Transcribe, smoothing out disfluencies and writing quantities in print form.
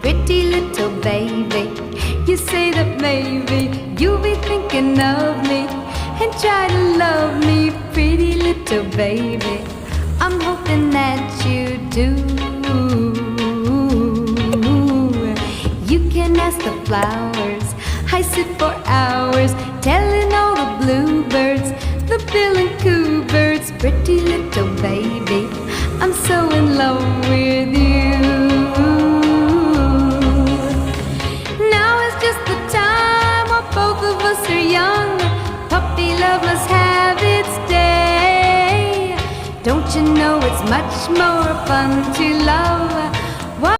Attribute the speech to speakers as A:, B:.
A: pretty little baby. You say that maybe you'll be thinking of me and try to love me, pretty little baby. I'm hoping that you do. You can ask the flowers, I sit for hours telling all the bluebirds, the bill and coo birds, pretty little baby, I'm so in love with you. Now is just the time while both of us are young. Puppy love must have its day. Don't you know it's much more fun to love